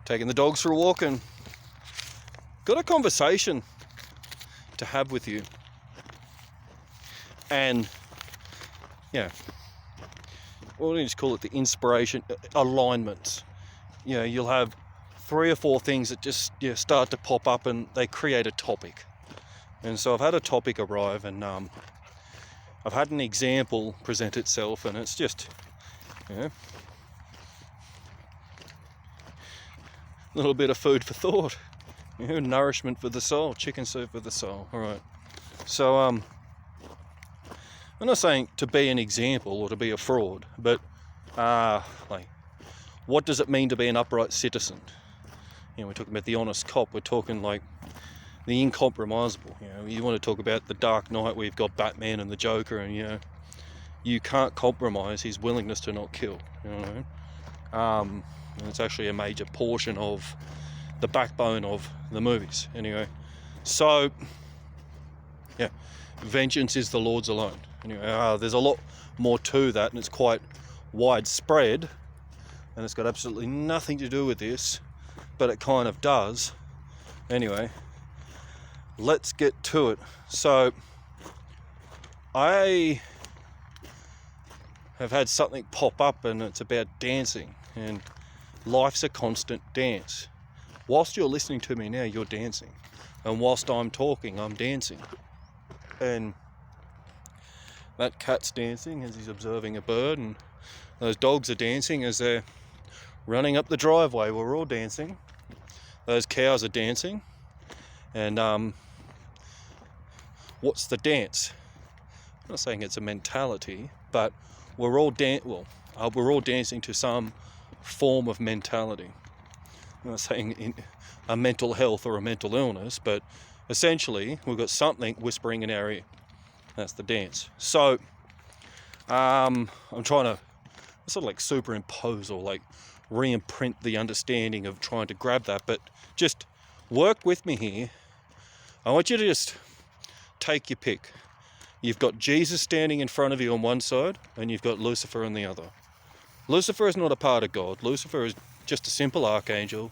taking the dogs for a walk and got a conversation to have with you. And yeah, what do you just call it? The inspiration, alignments. You know, you'll have 3 or 4 things that just start to pop up and they create a topic. And so I've had a topic arrive, and I've had an example present itself, and it's just, a little bit of food for thought, nourishment for the soul, chicken soup for the soul. All right. So I'm not saying to be an example or to be a fraud, but like, what does it mean to be an upright citizen? We're talking about the honest cop. We're talking like the incompromisable. You want to talk about the Dark Knight, where you've got Batman and the Joker, and you can't compromise his willingness to not kill. You know what I mean? And it's actually a major portion of the backbone of the movies. Anyway, so yeah, vengeance is the Lord's alone. Anyway, there's a lot more to that, and it's quite widespread, and it's got absolutely nothing to do with this, but it kind of does. Anyway, let's get to it. So I have had something pop up, and it's about dancing, and life's a constant dance. Whilst you're listening to me now, you're dancing, and whilst I'm talking, I'm dancing. And that cat's dancing as he's observing a bird, and those dogs are dancing as they're running up the driveway. We're all dancing. Those cows are dancing. And what's the dance? I'm not saying it's a mentality, but we're all dancing to some form of mentality. I'm not saying a mental health or a mental illness, but essentially we've got something whispering in our ear. That's the dance. So I'm trying to sort of like superimpose or like re-imprint the understanding of trying to grab that, but just work with me here. I want you to just take your pick. You've got Jesus standing in front of you on one side, and you've got Lucifer on the other. Lucifer is not a part of God. Lucifer is just a simple archangel.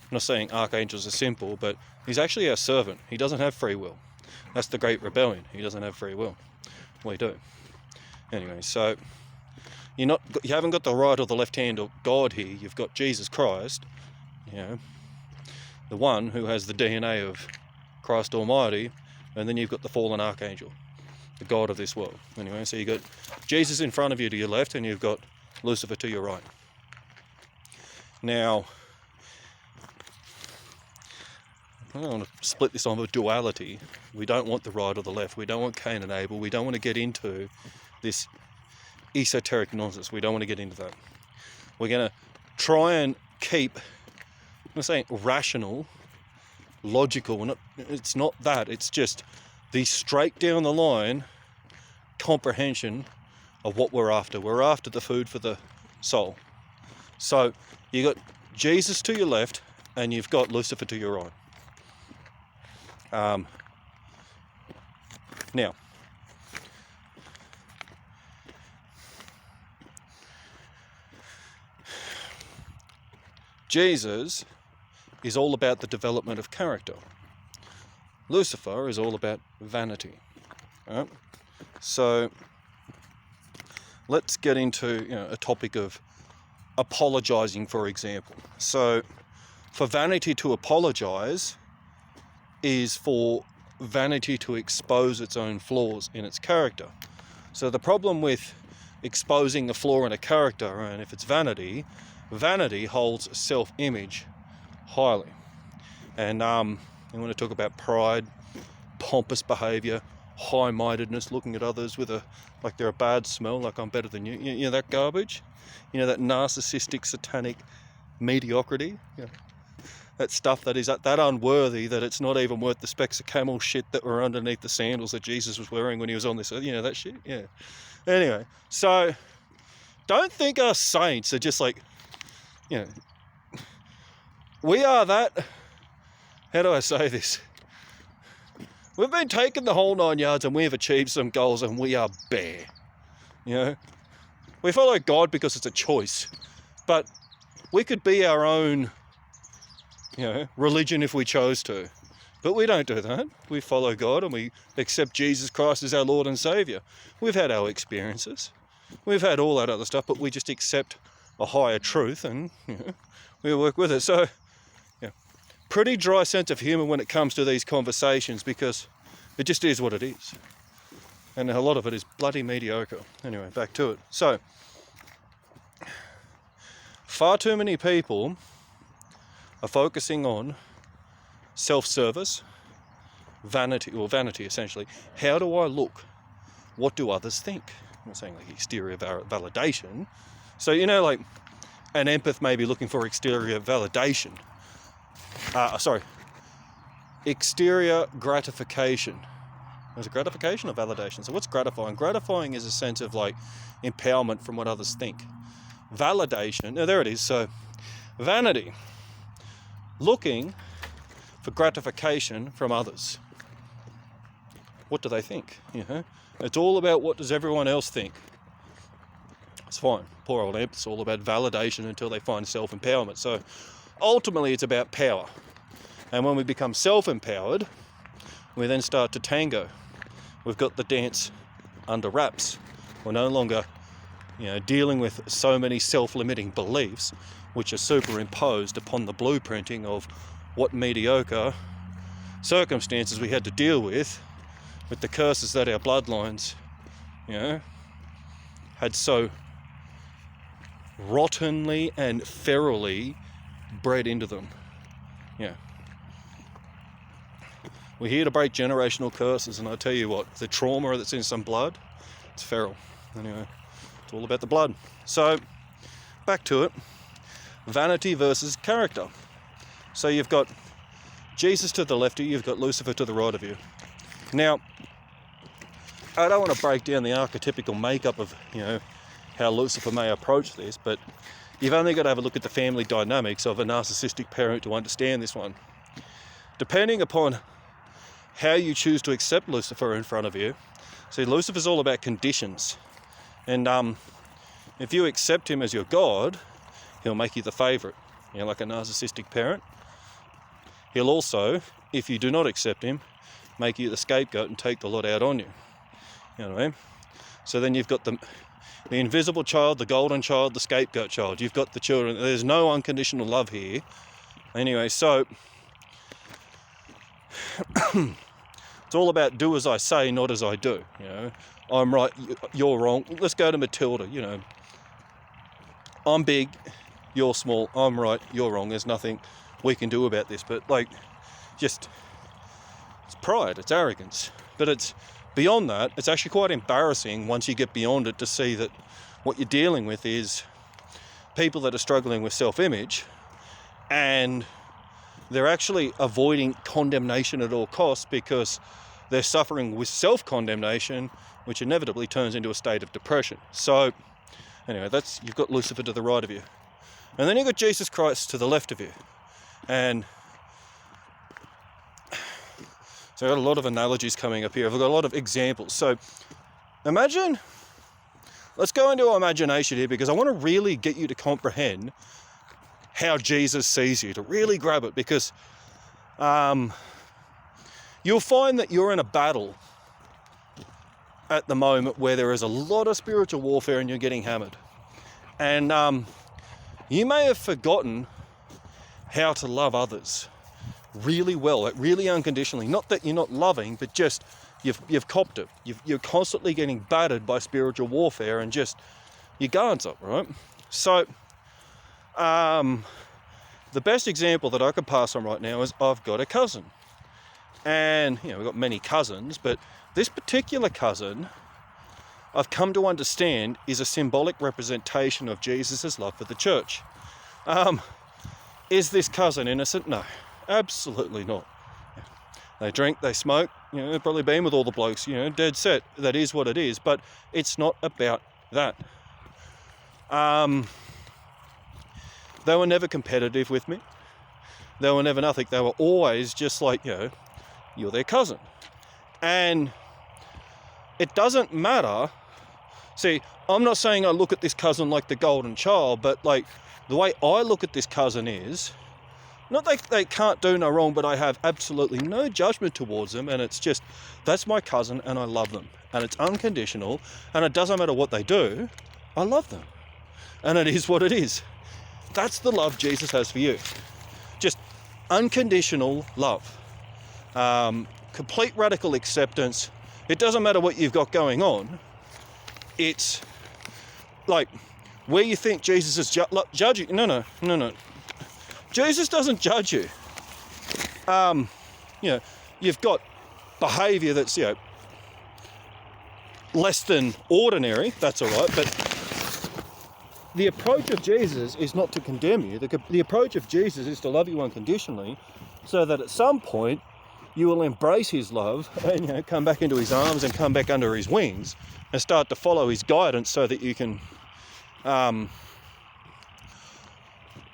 I'm not saying archangels are simple, but he's actually our servant. He doesn't have free will. That's the great rebellion. He doesn't have free will. We do. Anyway, so you haven't got the right or the left hand of God here. You've got Jesus Christ, the one who has the DNA of Christ Almighty, and then you've got the fallen archangel, the God of this world. Anyway, so you've got Jesus in front of you to your left, and you've got Lucifer to your right. Now, I don't want to split this on a duality. We don't want the right or the left. We don't want Cain and Abel. We don't want to get into this esoteric nonsense. We don't want to get into that. We're going to try and keep, I'm not saying rational, logical. It's not that. It's just the straight down the line comprehension of what we're after. We're after the food for the soul. So you got Jesus to your left, and you've got Lucifer to your right. Now, Jesus is all about the development of character. Lucifer is all about vanity. Right? So let's get into a topic of apologizing, for example. So for vanity to apologize is for vanity to expose its own flaws in its character. So the problem with exposing a flaw in a character, and if it's vanity holds self-image highly. And I want to talk about pride, pompous behavior, high-mindedness, looking at others with like they're a bad smell, like I'm better than you. You know that garbage? That narcissistic, satanic mediocrity? That stuff that is that unworthy that it's not even worth the specks of camel shit that were underneath the sandals that Jesus was wearing when he was on this earth. That shit? Yeah. Anyway, so don't think us saints are just like, we are that, how do I say this? We've been taking the whole 9 yards and we have achieved some goals and we are bare. We follow God because it's a choice, but we could be our own religion if we chose to. But we don't do that. We follow God and we accept Jesus Christ as our Lord and Saviour. We've had our experiences. We've had all that other stuff, but we just accept a higher truth and we work with it. So, pretty dry sense of humour when it comes to these conversations, because it just is what it is. And a lot of it is bloody mediocre. Anyway, back to it. So, far too many people are focusing on self-service, vanity essentially. How do I look? What do others think? I'm not saying like exterior validation. So, like an empath may be looking for exterior validation. Exterior gratification. Is it gratification or validation? So what's gratifying? Gratifying is a sense of like empowerment from what others think. Validation, there it is. So vanity, looking for gratification from others. What do they think? It's all about what does everyone else think. It's fine. Poor old imp. It's all about validation until they find self-empowerment. So ultimately it's about power. And when we become self-empowered, we then start to tango. We've got the dance under wraps. We're no longer, dealing with so many self-limiting beliefs which are superimposed upon the blueprinting of what mediocre circumstances we had to deal with the curses that our bloodlines, had so rottenly and ferally bred into them. We're here to break generational curses, and I tell you what, the trauma that's in some blood, it's feral. Anyway, it's all about the blood. So, back to it. Vanity versus character. So you've got Jesus to the left of you, you've got Lucifer to the right of you. Now, I don't want to break down the archetypical makeup of, how Lucifer may approach this, but you've only got to have a look at the family dynamics of a narcissistic parent to understand this one. Depending upon how you choose to accept Lucifer in front of you, see, Lucifer's all about conditions. And if you accept him as your God, he'll make you the favourite, like a narcissistic parent. He'll also, if you do not accept him, make you the scapegoat and take the lot out on you. You know what I mean? So then you've got the invisible child, the golden child, the scapegoat child. You've got the children. There's no unconditional love here. Anyway, so it's all about do as I say, not as I do. I'm right, you're wrong. Let's go to Matilda. I'm big, you're small. I'm right, you're wrong. There's nothing we can do about this. But it's pride, it's arrogance. But it's beyond that. It's actually quite embarrassing once you get beyond it to see that what you're dealing with is people that are struggling with self-image, and they're actually avoiding condemnation at all costs because they're suffering with self-condemnation, which inevitably turns into a state of depression. So anyway, you've got Lucifer to the right of you. And then you've got Jesus Christ to the left of you. And so I've got a lot of analogies coming up here. I've got a lot of examples. So imagine, let's go into our imagination here, because I want to really get you to comprehend how Jesus sees you, to really grab it, because you'll find that you're in a battle at the moment where there is a lot of spiritual warfare and you're getting hammered. And you may have forgotten how to love others really well, really unconditionally. Not that you're not loving, but just you've copped it. You're constantly getting battered by spiritual warfare and just your guard's up, right? So the best example that I could pass on right now is I've got a cousin. And, we've got many cousins, but this particular cousin, I've come to understand, is a symbolic representation of Jesus' love for the church. Is this cousin innocent? No, absolutely not. They drink, they smoke, they've probably been with all the blokes, dead set. That is what it is, but it's not about that. They were never competitive with me. They were never nothing. They were always just like, you're their cousin. And it doesn't matter. See, I'm not saying I look at this cousin like the golden child, but the way I look at this cousin is, not that they can't do no wrong, but I have absolutely no judgment towards them, and it's just, that's my cousin and I love them, and it's unconditional, and it doesn't matter what they do, I love them, and it is what it is. That's the love Jesus has for you. Just unconditional love. Complete radical acceptance. It doesn't matter what you've got going on. It's like where you think Jesus is judging. No. Jesus doesn't judge you. You've got behaviour that's, less than ordinary. That's all right. But the approach of Jesus is not to condemn you. The approach of Jesus is to love you unconditionally, so that at some point you will embrace his love and come back into his arms and come back under his wings and start to follow his guidance, so that you can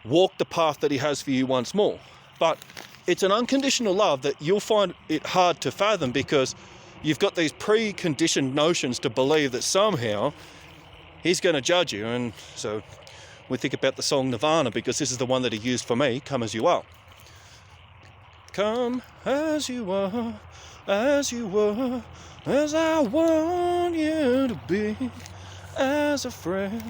walk the path that he has for you once more. But it's an unconditional love that you'll find it hard to fathom, because you've got these preconditioned notions to believe that somehow he's going to judge you. And so we think about the song Nirvana, because this is the one that he used for me, Come As You Are. Come as you are, as you were, as I want you to be, as a friend.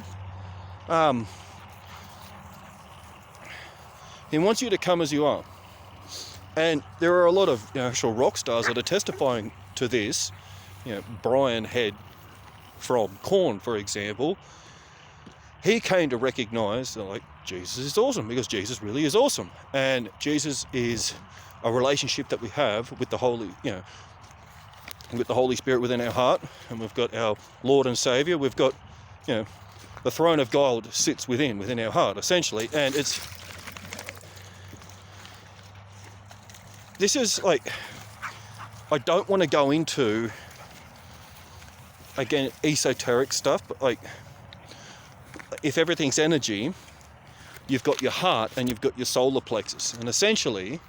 He wants you to come as you are. And there are a lot of actual rock stars that are testifying to this. Brian Head from Korn, for example. He came to recognise that Jesus is awesome, because Jesus really is awesome. And Jesus is a relationship that we have with the Holy Spirit within our heart, and we've got our Lord and Saviour. We've got, the throne of God sits within our heart, essentially. And this is I don't want to go into, again, esoteric stuff, but if everything's energy, you've got your heart and you've got your solar plexus, and essentially,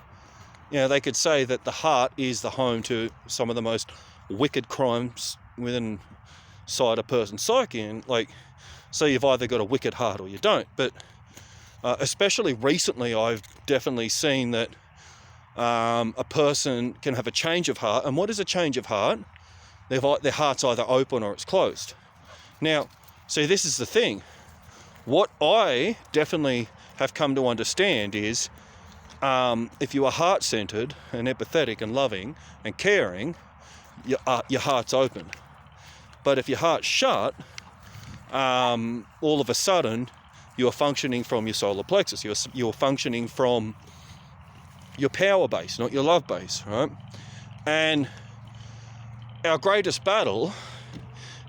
they could say that the heart is the home to some of the most wicked crimes within inside a person's psyche. And so you've either got a wicked heart or you don't. But especially recently, I've definitely seen that a person can have a change of heart. And what is a change of heart? Their heart's either open or it's closed. Now, see, this is the thing. What I definitely have come to understand is, if you are heart-centered and empathetic and loving and caring, your heart's open. But if your heart's shut, all of a sudden you're functioning from your solar plexus. You're functioning from your power base, not your love base, right? And our greatest battle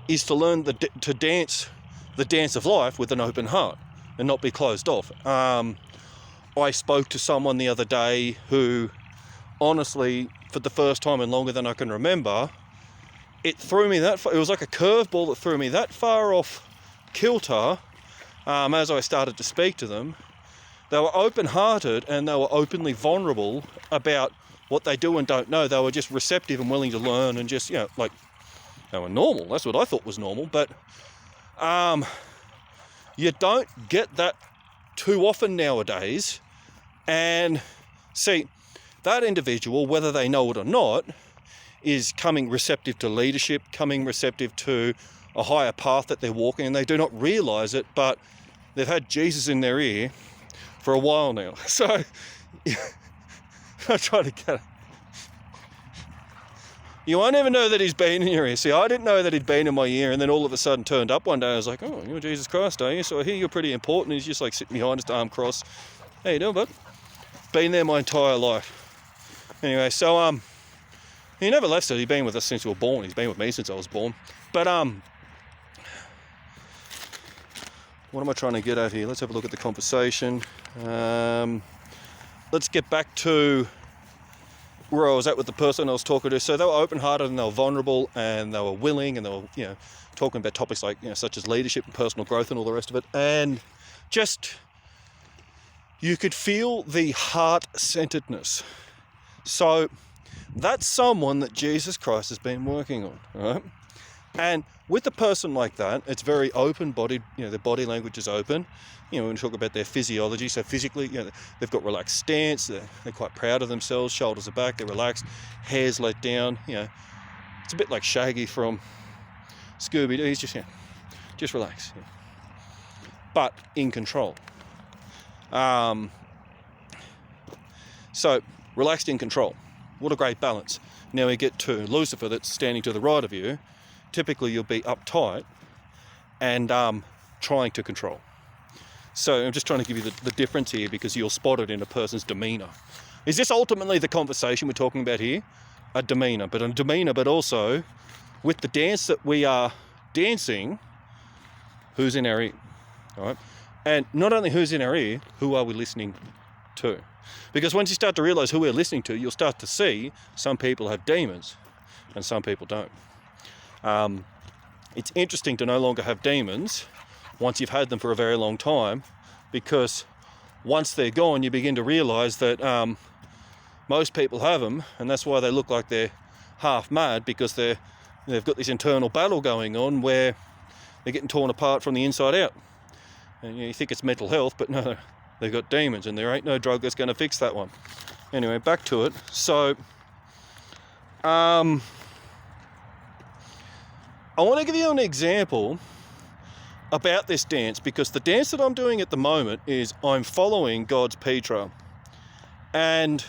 is to learn to dance the dance of life with an open heart and not be closed off. I spoke to someone the other day who, honestly, for the first time in longer than I can remember, it threw me that far. It was like a curveball that threw me that far off kilter. As I started to speak to them, they were open-hearted and they were openly vulnerable about what they do and don't know. They were just receptive and willing to learn, and just, they were normal. That's what I thought was normal. But you don't get that too often nowadays. And see, that individual, whether they know it or not, is coming receptive to leadership, coming receptive to a higher path that they're walking, and they do not realise it, but they've had Jesus in their ear for a while now. So I try to get it. You won't ever know that he's been in your ear. See, I didn't know that he'd been in my ear, and then all of a sudden turned up one day. I was like, oh, you're Jesus Christ, are you? So I hear you're pretty important. He's just sitting behind us, arm crossed. How you doing, bud? Been there my entire life. Anyway, so he never left us. He's been with us since we were born. He's been with me since I was born. But what am I trying to get at here? Let's have a look at the conversation. Let's get back to where I was at with the person I was talking to. So they were open-hearted and they were vulnerable and they were willing, and they were, talking about topics like, such as leadership and personal growth and all the rest of it. And just, you could feel the heart-centeredness. So that's someone that Jesus Christ has been working on, right? And with a person like that, it's very open-bodied, their body language is open. When we talk about their physiology, so physically, they've got relaxed stance, they're quite proud of themselves, shoulders are back, they're relaxed, hair's let down, It's a bit like Shaggy from Scooby-Doo, he's just relax. But in control. So, relaxed in control. What a great balance. Now we get to Lucifer that's standing to the right of you. Typically you'll be uptight and trying to control. So I'm just trying to give you the difference here because you'll spot it in a person's demeanour. Is this ultimately the conversation we're talking about here? A demeanour, but also with the dance that we are dancing, who's in our ear, all right? And not only who's in our ear, who are we listening to? Because once you start to realise who we're listening to, you'll start to see some people have demons and some people don't. It's interesting to no longer have demons once you've had them for a very long time, because once they're gone, you begin to realise that most people have them, and that's why they look like they're half mad, because they've got this internal battle going on where they're getting torn apart from the inside out. And you think it's mental health, but no, they've got demons, and there ain't no drug that's going to fix that one. Anyway, back to it. So, I want to give you an example about this dance, because the dance that I'm doing at the moment is I'm following God's Petra, and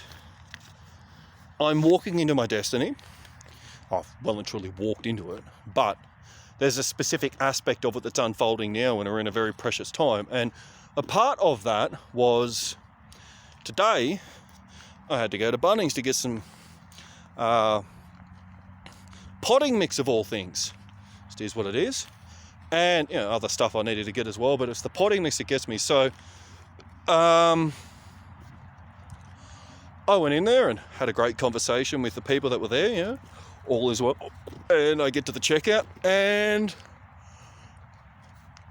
I'm walking into my destiny. I've well and truly walked into it, but there's a specific aspect of it that's unfolding now, and we're in a very precious time. And a part of that was today I had to go to Bunnings to get some potting mix of all things. It is what it is. And other stuff I needed to get as well, but it's the potting mix that gets me. So I went in there and had a great conversation with the people that were there, all is well. And I get to the checkout, and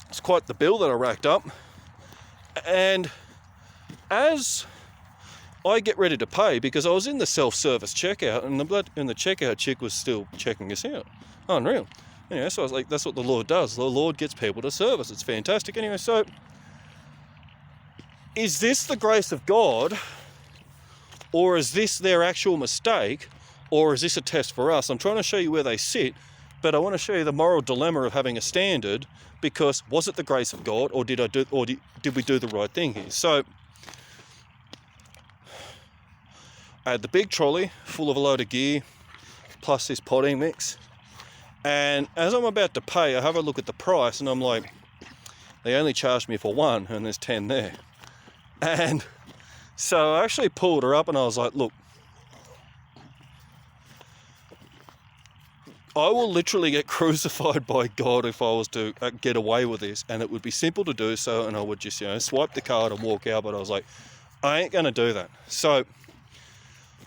it's quite the bill that I racked up. And as I get ready to pay, because I was in the self-service checkout, and the checkout chick was still checking us out. Unreal. Anyway, so I was like, that's what the Lord does. The Lord gets people to service. It's fantastic. Anyway, so is this the grace of God, or is this their actual mistake, or is this a test for us? I'm trying to show you where they sit, but I want to show you the moral dilemma of having a standard, because was it the grace of God, or did we do the right thing here? So I had the big trolley full of a load of gear, plus this potting mix. And as I'm about to pay, I have a look at the price, and I'm like, they only charged me for one, and there's 10 there. And so I actually pulled her up, and I was like, look, I will literally get crucified by God if I was to get away with this, and it would be simple to do so, and I would just, swipe the card and walk out. But I was like, I ain't going to do that. So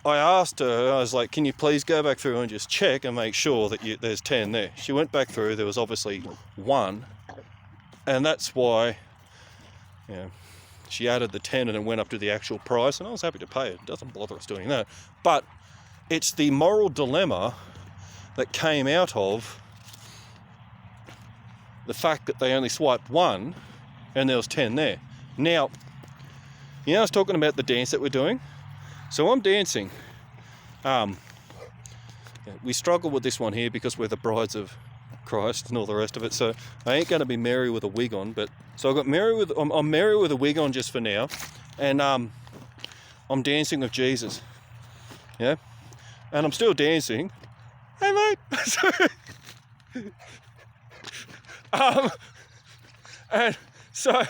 I asked her, I was like, can you please go back through and just check and make sure that there's 10 there? She went back through, there was obviously one, and that's why, she added the 10 and it went up to the actual price, and I was happy to pay it. It doesn't bother us doing that. But it's the moral dilemma that came out of the fact that they only swiped one and there was 10 there. Now, I was talking about the dance that we're doing. So I'm dancing. We struggle with this one here because we're the brides of Christ and all the rest of it. So I ain't going to be Mary with a wig on, but so I'm Mary with a wig on just for now, and I'm dancing with Jesus. Yeah, and I'm still dancing. Hey mate. And so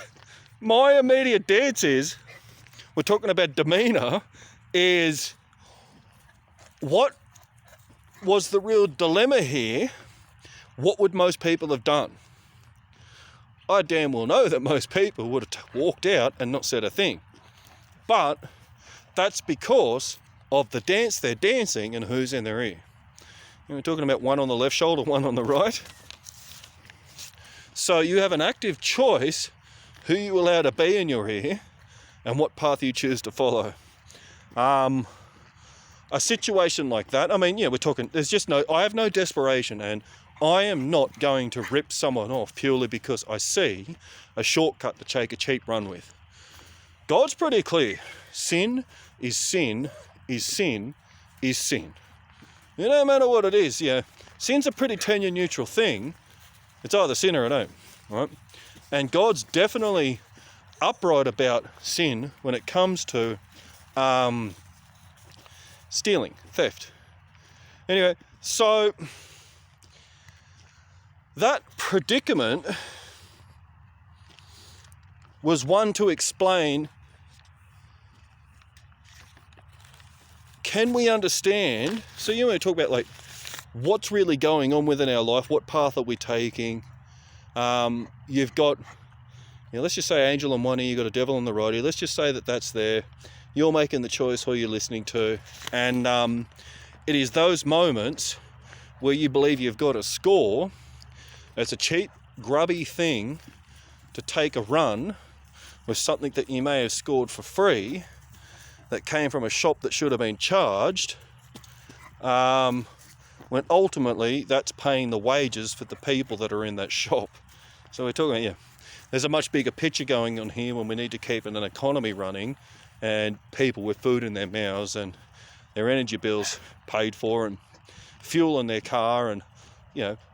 my immediate dance is, we're talking about demeanour, is what was the real dilemma here? What would most people have done? I damn well know that most people would have walked out and not said a thing. But that's because of the dance they're dancing and who's in their ear. We're talking about one on the left shoulder, one on the right. So you have an active choice who you allow to be in your ear and what path you choose to follow. A situation like that, we're talking, I have no desperation, and I am not going to rip someone off purely because I see a shortcut to take a cheap run with. God's pretty clear. Sin is sin is sin is sin. No matter what it is, sin's a pretty tenure neutral thing. It's either sin or it ain't, right? And God's definitely upright about sin when it comes to stealing, theft. Anyway, so that predicament was one to explain, can we understand? So you want to talk about like what's really going on within our life, what path are we taking? You've got, let's just say angel on one ear, you've got a devil on the right ear. Let's just say that that's there. You're making the choice who you're listening to. And it is those moments where you believe you've got a score. It's a cheap, grubby thing to take a run with something that you may have scored for free that came from a shop that should have been charged, when ultimately that's paying the wages for the people that are in that shop. So we're talking about, there's a much bigger picture going on here when we need to keep an economy running and people with food in their mouths and their energy bills paid for and fuel in their car and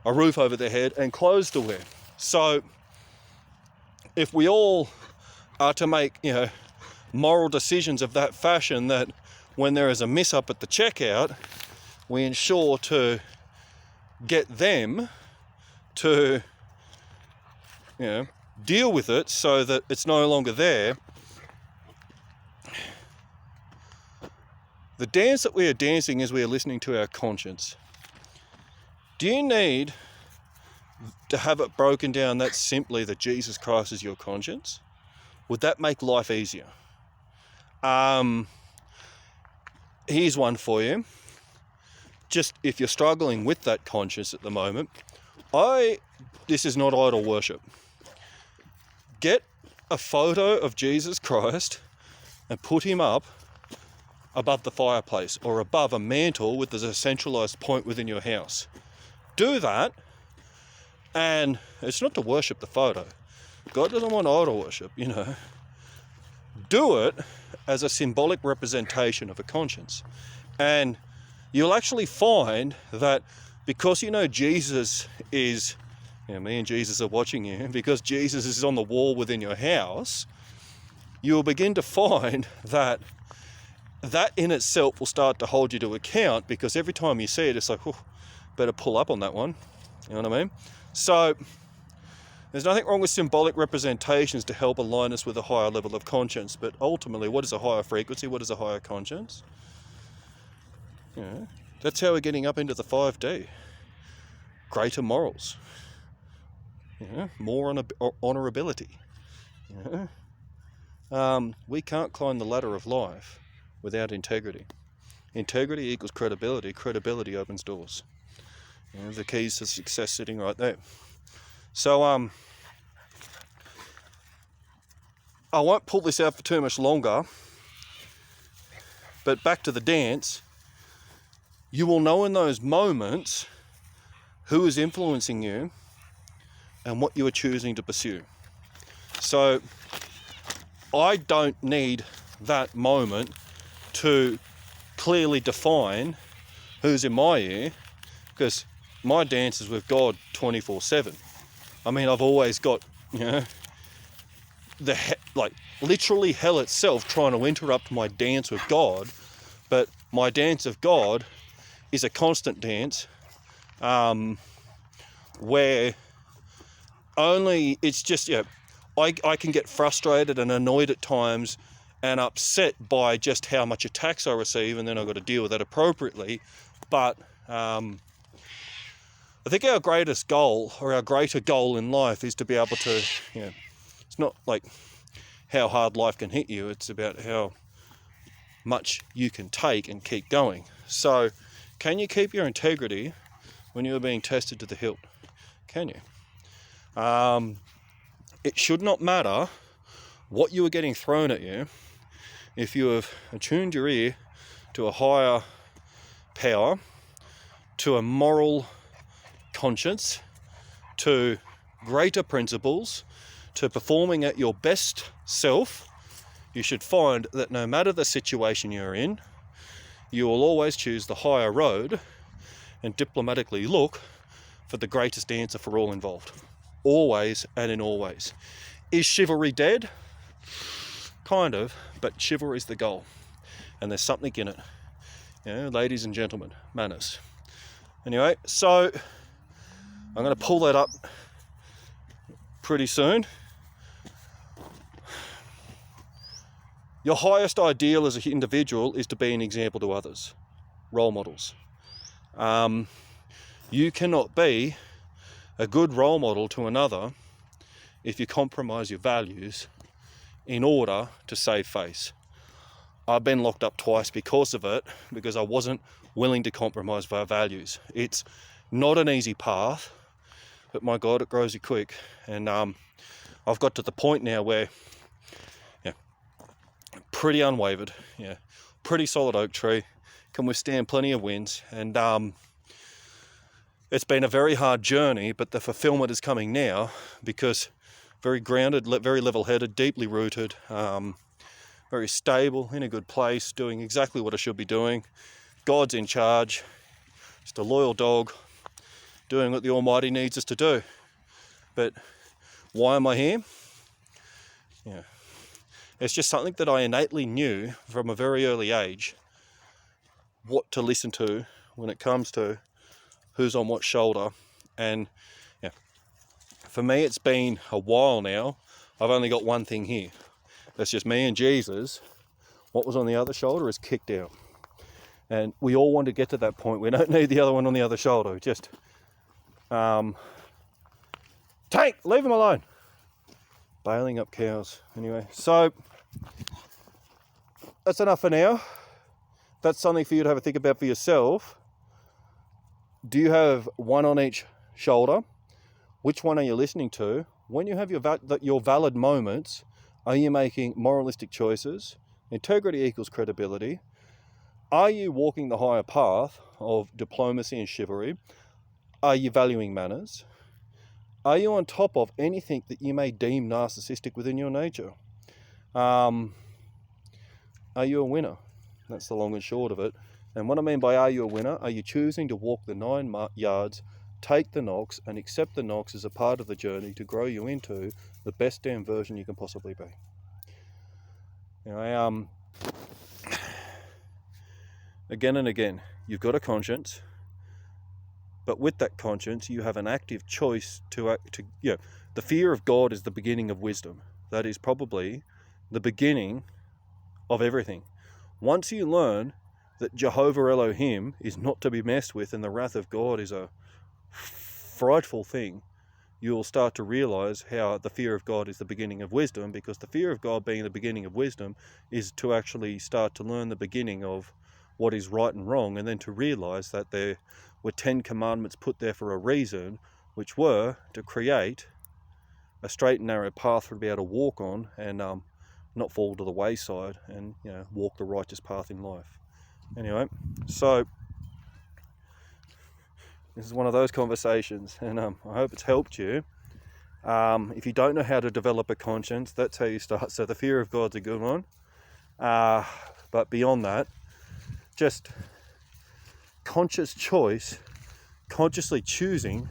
a roof over their head and clothes to wear. So if we all are to make moral decisions of that fashion, that when there is a miss up at the checkout, we ensure to get them to deal with it so that it's no longer there. The dance that we are dancing is we are listening to our conscience. Do you need to have it broken down that simply that Jesus Christ is your conscience? Would that make life easier? Here's one for you. Just if you're struggling with that conscience at the moment, this is not idol worship. Get a photo of Jesus Christ and put him up above the fireplace or above a mantle with a centralized point within your house. Do that, and it's not to worship the photo. God doesn't want idol worship, Do it as a symbolic representation of a conscience. And you'll actually find that because Jesus is, me and Jesus are watching you, because Jesus is on the wall within your house, you'll begin to find that in itself will start to hold you to account, because every time you see it, it's like, better pull up on that one. You know what I mean? So there's nothing wrong with symbolic representations to help align us with a higher level of conscience. But ultimately, what is a higher frequency? What is a higher conscience? That's how we're getting up into the 5D. Greater morals. More honourability. We can't climb the ladder of life without integrity. Integrity equals credibility. Credibility opens doors. The keys to success sitting right there. So I won't pull this out for too much longer, but back to the dance. You will know in those moments who is influencing you and what you are choosing to pursue. So I don't need that moment to clearly define who's in my ear, because my dance is with God 24/7. I mean, I've always got, literally hell itself trying to interrupt my dance with God, but my dance of God is a constant dance, where only it's just, I can get frustrated and annoyed at times and upset by just how much attacks I receive, and then I've got to deal with that appropriately. But I think our greatest goal, or our greater goal in life, is to be able to, it's not like how hard life can hit you, it's about how much you can take and keep going. So, can you keep your integrity when you are being tested to the hilt? Can you? It should not matter what you are getting thrown at you if you have attuned your ear to a higher power, to a moral conscience to greater principles, to performing at your best self, you should find that no matter the situation you're in, you will always choose the higher road and diplomatically look for the greatest answer for all involved. Always and in all ways. Is chivalry dead? Kind of, but chivalry is the goal. And there's something in it. You know, ladies and gentlemen, manners. Anyway, so I'm going to pull that up pretty soon. Your highest ideal as an individual is to be an example to others. Role models. You cannot be a good role model to another if you compromise your values in order to save face. I've been locked up twice because of it, because I wasn't willing to compromise my values. It's not an easy path, but my God, it grows you quick. And I've got to the point now where, pretty unwavered, pretty solid oak tree, can withstand plenty of winds, and it's been a very hard journey, but the fulfillment is coming now because very grounded, very level-headed, deeply rooted, very stable, in a good place, doing exactly what I should be doing. God's in charge, just a loyal dog, doing what the Almighty needs us to do. But why am I here? It's just something that I innately knew from a very early age what to listen to when it comes to who's on what shoulder. And for me, it's been a while now. I've only got one thing here. That's just me and Jesus. What was on the other shoulder is kicked out. And we all want to get to that point. We don't need the other one on the other shoulder. Just, Tank, leave him alone. Bailing up cows. Anyway, so that's enough for now. That's something for you to have a think about for yourself. Do you have one on each shoulder? Which one are you listening to? When you have your valid moments, are you making moralistic choices? Integrity equals credibility. Are you walking the higher path of diplomacy and chivalry? Are you valuing manners? Are you on top of anything that you may deem narcissistic within your nature? Are you a winner? That's the long and short of it. And what I mean by are you a winner? Are you choosing to walk the 9 yards, take the knocks, and accept the knocks as a part of the journey to grow you into the best damn version you can possibly be? Again and again, you've got a conscience, but with that conscience, you have an active choice to the fear of God is the beginning of wisdom. That is probably the beginning of everything. Once you learn that Jehovah Elohim is not to be messed with and the wrath of God is a frightful thing, you will start to realize how the fear of God is the beginning of wisdom, because the fear of God being the beginning of wisdom is to actually start to learn the beginning of what is right and wrong, and then to realize that there were 10 commandments put there for a reason, which were to create a straight and narrow path for to be able to walk on and not fall to the wayside and walk the righteous path in life. Anyway, so this is one of those conversations, and I hope it's helped you. If you don't know how to develop a conscience, that's how you start. So the fear of God's a good one, but beyond that, just conscious choice, consciously choosing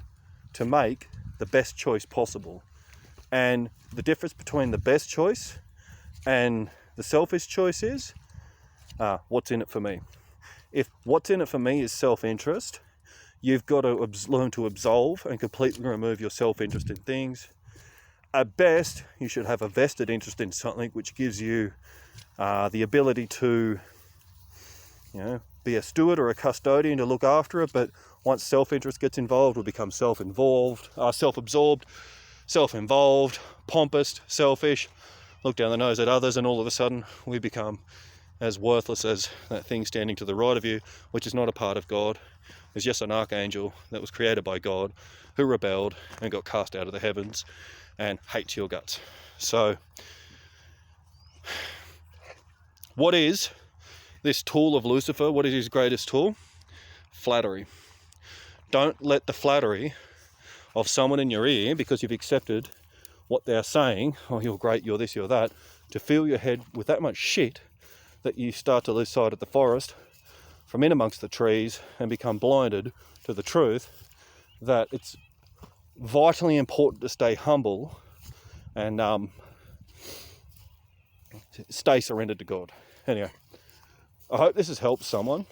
to make the best choice possible. And the difference between the best choice and the selfish choice is what's in it for me. If what's in it for me is self-interest, you've got to learn to absolve and completely remove your self-interest in things. At best, you should have a vested interest in something which gives you the ability to be a steward or a custodian to look after it, but once self-interest gets involved, we become self-absorbed, pompous, selfish, look down the nose at others, and all of a sudden we become as worthless as that thing standing to the right of you, which is not a part of God. It's just an archangel that was created by God, who rebelled and got cast out of the heavens and hates your guts. So, what is this tool of Lucifer? What is his greatest tool? Flattery. Don't let the flattery of someone in your ear, because you've accepted what they're saying, oh, you're great, you're this, you're that, to fill your head with that much shit that you start to lose sight of the forest from in amongst the trees and become blinded to the truth that it's vitally important to stay humble and stay surrendered to God. Anyway, I hope this has helped someone.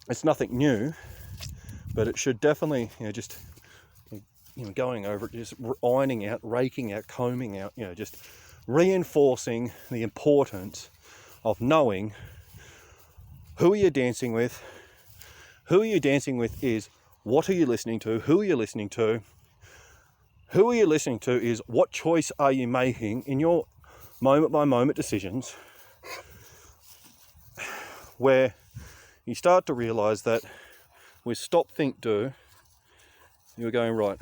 It's nothing new, but it should definitely, just going over it, just ironing out, raking out, combing out, just reinforcing the importance of knowing who are you dancing with. Who are you dancing with is what are you listening to, who are you listening to. Who are you listening to is what choice are you making in your moment by moment decisions, where you start to realise that with stop, think, do, you're going, right,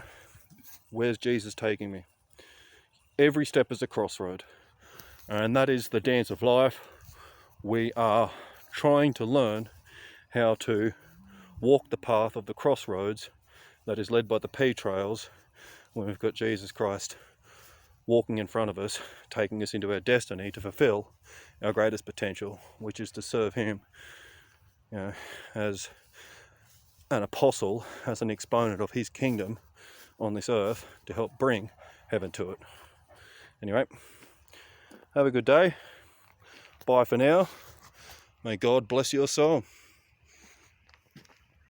where's Jesus taking me? Every step is a crossroad, and that is the dance of life. We are trying to learn how to walk the path of the crossroads that is led by the P trails, when we've got Jesus Christ walking in front of us, taking us into our destiny to fulfill our greatest potential, which is to serve him as an apostle, as an exponent of his kingdom on this earth, to help bring heaven to it. Anyway, have a good day. Bye for now. May God bless your soul.